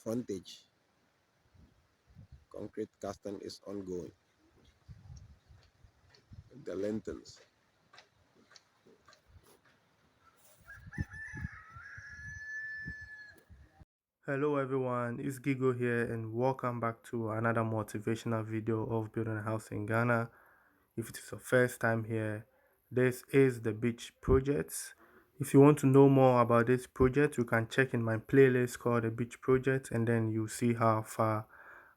frontage. Concrete casting is ongoing. The lintels. Hello everyone, it's Gigo here and welcome back to another motivational video of building a house in Ghana. If it is your first time here, this is the beach project. If you want to know more about this project, you can check in my playlist called the beach project, and then you see how far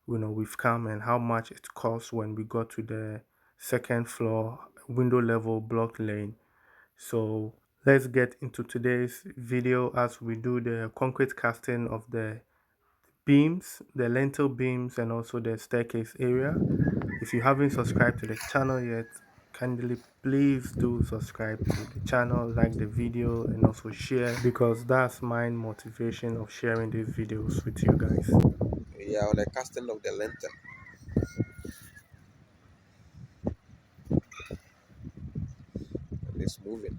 we've come and how much it costs when we got to the second floor window level block lane. So let's get into today's video as we do the concrete casting of the beams, the lintel beams, and also the staircase area. If you haven't subscribed to the channel yet, kindly please do subscribe to the channel, like the video, and also share, because that's my motivation of sharing these videos with you guys. We are on the casting of the lintel. And it's moving.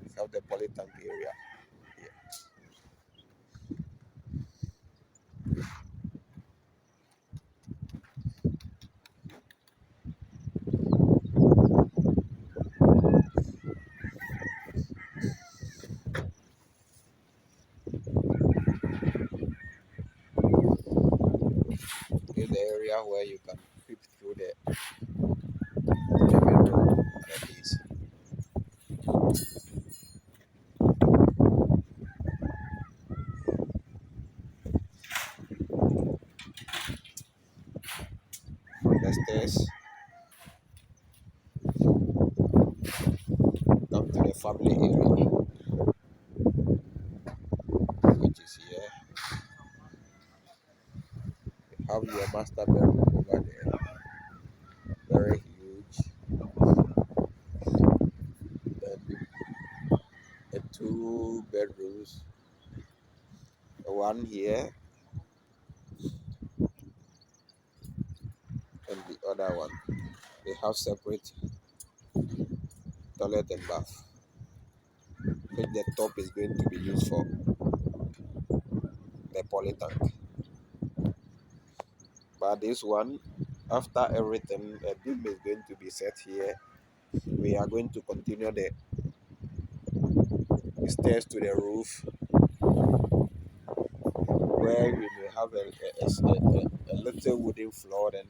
We have the polytank area here. Here's the area where you can creep through the bedroom and these. The stairs come to the family area, which is here. You have your master bedroom over there, very huge. Then the two bedrooms, the one here and the other one. They have separate toilet and bath, which the top is going to be used for the polytank. But this one, after everything, a beam is going to be set here. We are going to continue the stairs to the roof, where we may have a little wooden floor. Then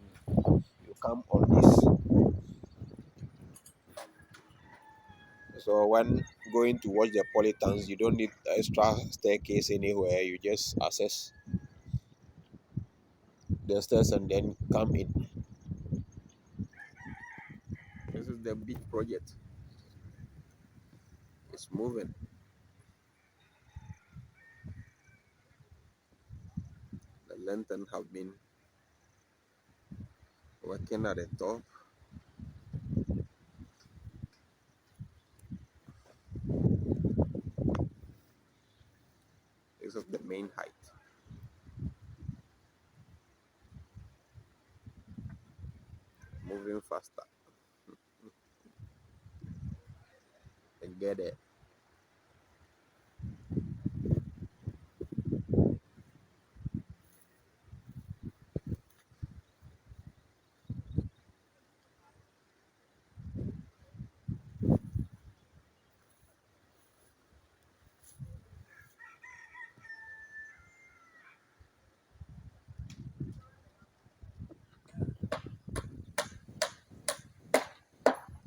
you come on this. So when going to watch the polytanks, you don't need extra staircase anywhere. You just access the stairs and then come in. This is the big project. It's moving. The lantern have been working at the top. This is the main height. Moving faster and get it.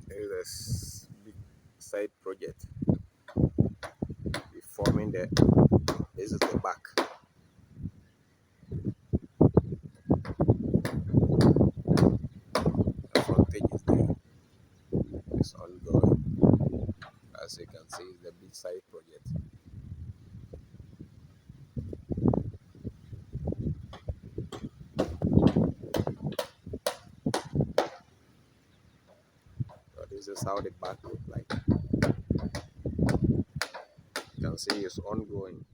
This is a big side project. We're forming the. This is the back. The frontage is there. It's ongoing. As you can see, it's the big side project. So this is how the back look like. can see it's ongoing.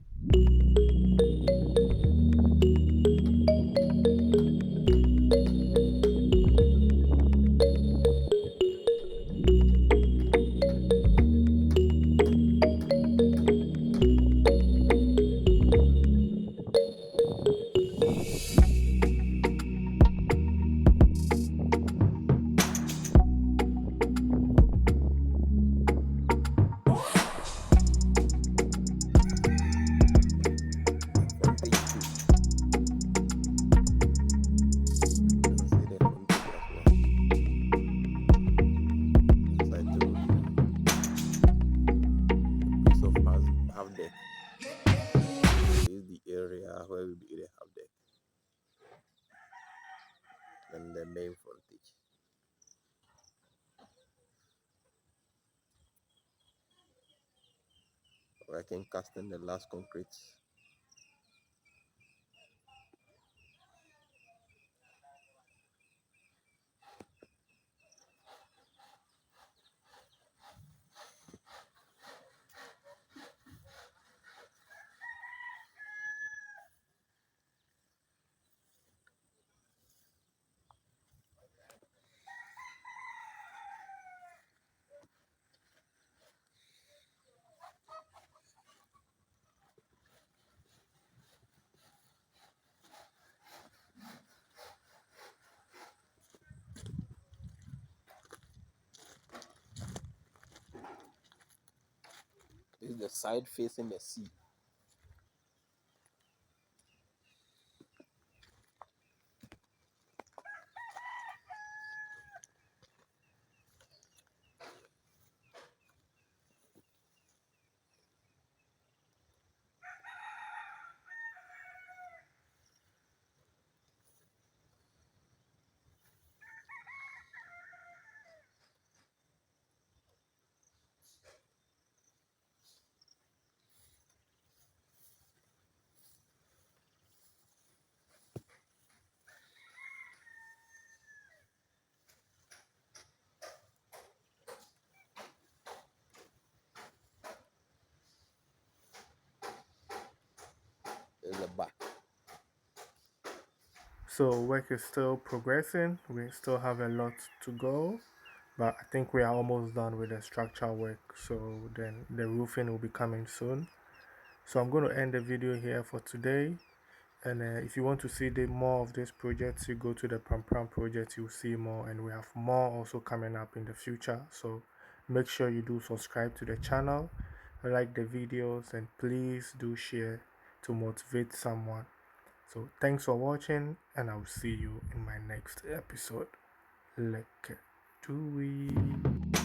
Frontage too. You can see the frontage as well. As I told you, piece of half deck is the area where we be the half deck. Then the main frontage. Working casting the last concrete. This is the side facing the sea. This is the back. So work is still progressing. We still have a lot to go, but I think we are almost done with the structural work. So then the roofing will be coming soon. So I'm going to end the video here for today. And if you want to see more of these projects, you go to the Pram Pram project, you'll see more, and we have more also coming up in the future. So make sure you do subscribe to the channel, like the videos, and please do share to motivate someone. So thanks for watching, and I'll see you in my next episode. Like do we